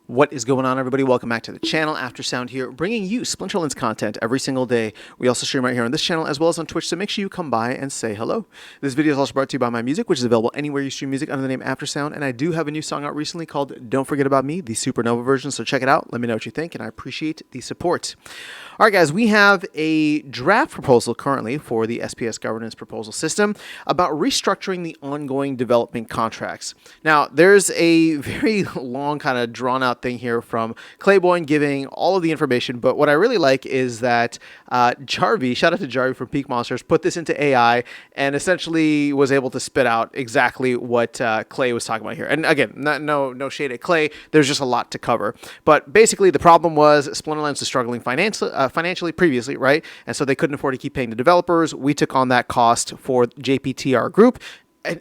What is going on, everybody? Welcome back to the channel. Aftersound here, bringing you Splinterlands content every single day. We also stream right here on this channel as well as on Twitch, so make sure you come by and say hello. This video is also brought to you by my music, which is available anywhere you stream music under the name Aftersound, and I do have a new song out recently called Don't Forget About Me, the Supernova version, so check it out. Let me know what you think, and I appreciate the support. All right, guys, we have a draft proposal currently for the SPS governance proposal system about restructuring the ongoing development contracts. Now, there's a very long kind of drawn-out thing here from Clayboy giving all of the information, but what I really like is that Jarvie, shout out to Jarvie from Peak Monsters, put this into AI and essentially was able to spit out exactly what Clay was talking about here. And again, no shade at Clay, there's just a lot to cover. But basically the problem was Splinterlands was struggling financially previously, right? And so they couldn't afford to keep paying the developers. We took on that cost for JPTR Group,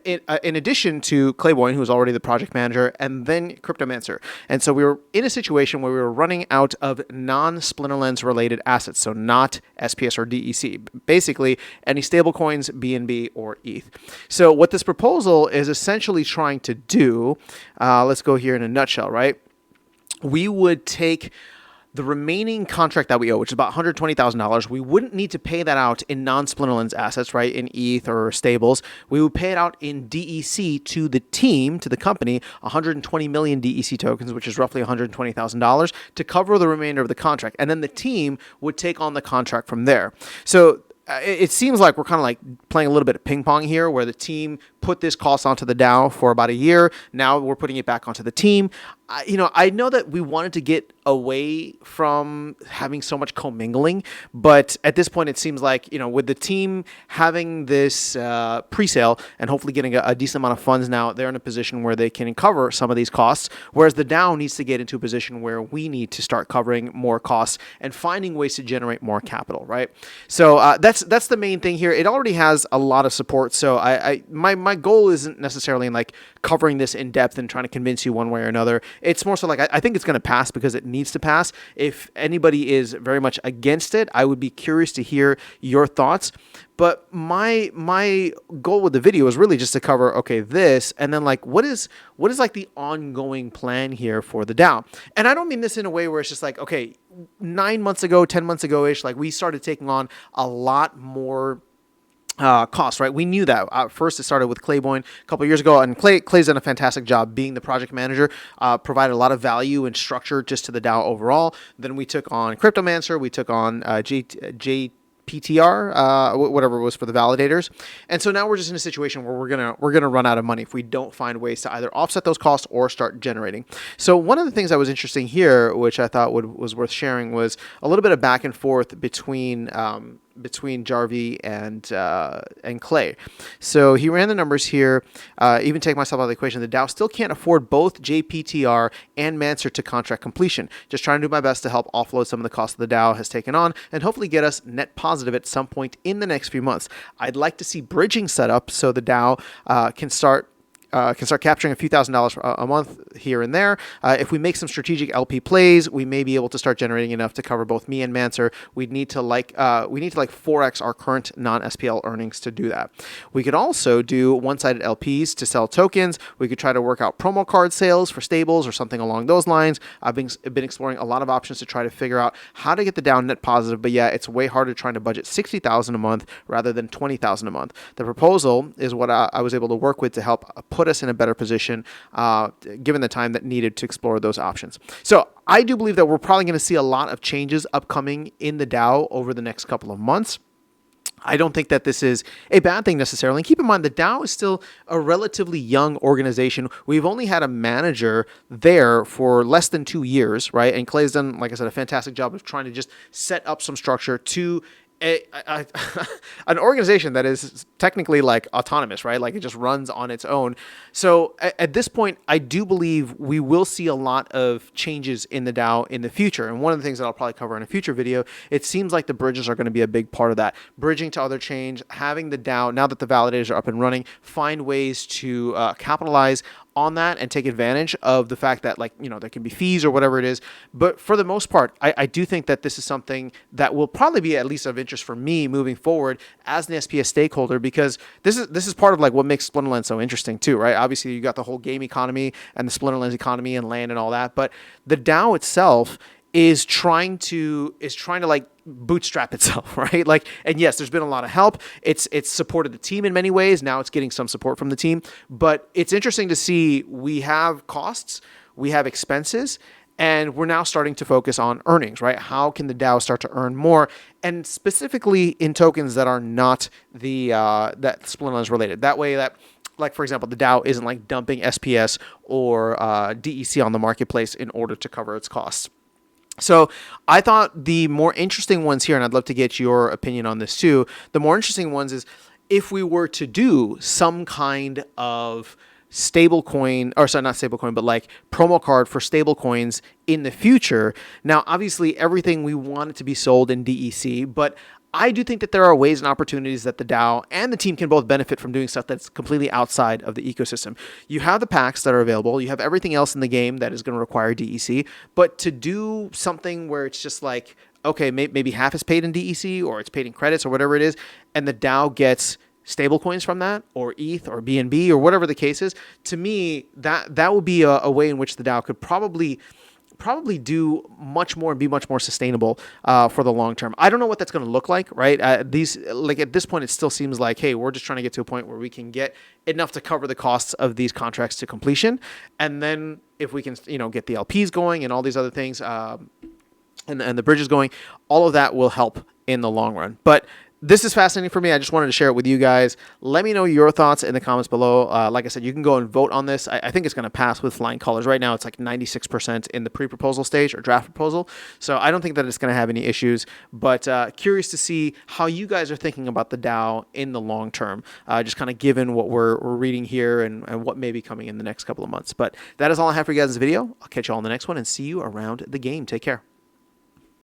in addition to Clayboy, who was already the project manager, and then Cryptomancer. And so we were in a situation where we were running out of non-Splinterlands related assets, so not SPS or DEC, basically any stablecoins, BNB, or ETH. So what this proposal is essentially trying to do, let's go here in a nutshell, right? We would take the remaining contract that we owe, which is about $120,000, we wouldn't need to pay that out in non-Splinterlands assets, right, in ETH or stables. We would pay it out in DEC to the team, to the company, 120 million DEC tokens, which is roughly $120,000, to cover the remainder of the contract. And then the team would take on the contract from there. So it seems like we're kind of like playing a little bit of ping pong here, where the team put this cost onto the DAO for about a year. Now we're putting it back onto the team. I know that we wanted to get away from having so much commingling, but at this point it seems like, with the team having this pre-sale and hopefully getting a decent amount of funds now, they're in a position where they can cover some of these costs, whereas the DAO needs to get into a position where we need to start covering more costs and finding ways to generate more capital, right? So that's the main thing here. It already has a lot of support, so my goal isn't necessarily in like covering this in depth and trying to convince you one way or another. It's more so like I think it's going to pass because it needs to pass. If anybody is very much against it, I would be curious to hear your thoughts. But my goal with the video is really just to cover, okay, this, and then like what is like the ongoing plan here for the DAO. And I don't mean this in a way where it's just like, okay, 9 months ago, 10 months ago-ish, like we started taking on a lot more cost, right? We knew that. First, it started with Clayboy a couple of years ago, and Clay's done a fantastic job being the project manager, provided a lot of value and structure just to the DAO overall. Then we took on Cryptomancer, we took on JPTR, whatever it was for the validators, and so now we're just in a situation where we're gonna run out of money if we don't find ways to either offset those costs or start generating. So one of the things that was interesting here, which I thought was worth sharing, was a little bit of back and forth between Jarvie and Clay. So he ran the numbers here. Even take myself out of the equation, the DAO still can't afford both JPTR and Mancer to contract completion. Just trying to do my best to help offload some of the costs the DAO has taken on and hopefully get us net positive at some point in the next few months. I'd like to see bridging set up so the DAO can start capturing a few $1,000s a month here and there. If we make some strategic LP plays, we may be able to start generating enough to cover both me and Mancer. We need to 4x our current non-SPL earnings to do that. We could also do one-sided LPs to sell tokens. We could try to work out promo card sales for stables or something along those lines. I've been exploring a lot of options to try to figure out how to get the DAO net positive, but yeah, it's way harder trying to budget $60,000 a month rather than $20,000 a month. The proposal is what I was able to work with to help put us in a better position, given the time that needed to explore those options. So I do believe that we're probably going to see a lot of changes upcoming in the DAO over the next couple of months. I don't think that this is a bad thing necessarily. And keep in mind, the DAO is still a relatively young organization. We've only had a manager there for less than 2 years, right? And Clay's done, like I said, a fantastic job of trying to just set up some structure to an organization that is technically like autonomous, right? Like it just runs on its own. So at this point, I do believe we will see a lot of changes in the DAO in the future. And one of the things that I'll probably cover in a future video, it seems like the bridges are going to be a big part of that. Bridging to other change, having the DAO, now that the validators are up and running, find ways to capitalize on that and take advantage of the fact that, like, there can be fees or whatever it is. But for the most part, I do think that this is something that will probably be at least of interest for me moving forward as an SPS stakeholder, because this is part of like what makes Splinterlands so interesting too, right? Obviously, you got the whole game economy and the Splinterlands economy and land and all that, but the DAO itself is trying to like bootstrap itself, right? Like, and yes, there's been a lot of help. It's supported the team in many ways. Now it's getting some support from the team, but it's interesting to see we have costs, we have expenses, and we're now starting to focus on earnings, right? How can the DAO start to earn more, and specifically in tokens that are not the that Splinterlands related. That way, that, like, for example, the DAO isn't like dumping SPS or DEC on the marketplace in order to cover its costs. So I thought the more interesting ones here, and I'd love to get your opinion on this too, the more interesting ones is if we were to do some kind of stablecoin, or sorry, not stablecoin, but like promo card for stablecoins in the future. Now, obviously, everything we want it to be sold in DEC, but I do think that there are ways and opportunities that the DAO and the team can both benefit from doing stuff that's completely outside of the ecosystem. You have the packs that are available. You have everything else in the game that is going to require DEC. But to do something where it's just like, okay, maybe half is paid in DEC or it's paid in credits or whatever it is, and the DAO gets stable coins from that, or ETH or BNB or whatever the case is, to me, that would be a way in which the DAO could probably do much more and be much more sustainable for the long term. I don't know what that's going to look like, right? At this point, it still seems like, hey, we're just trying to get to a point where we can get enough to cover the costs of these contracts to completion, and then if we can, get the LPs going and all these other things, and the bridges going, all of that will help in the long run. But this is fascinating for me. I just wanted to share it with you guys. Let me know your thoughts in the comments below. Like I said, you can go and vote on this. I think it's going to pass with flying colors. Right now, it's like 96% in the pre-proposal stage or draft proposal. So I don't think that it's going to have any issues. But curious to see how you guys are thinking about the DAO in the long term, just kind of given what we're reading here and what may be coming in the next couple of months. But that is all I have for you guys in this video. I'll catch you all in the next one and see you around the game. Take care.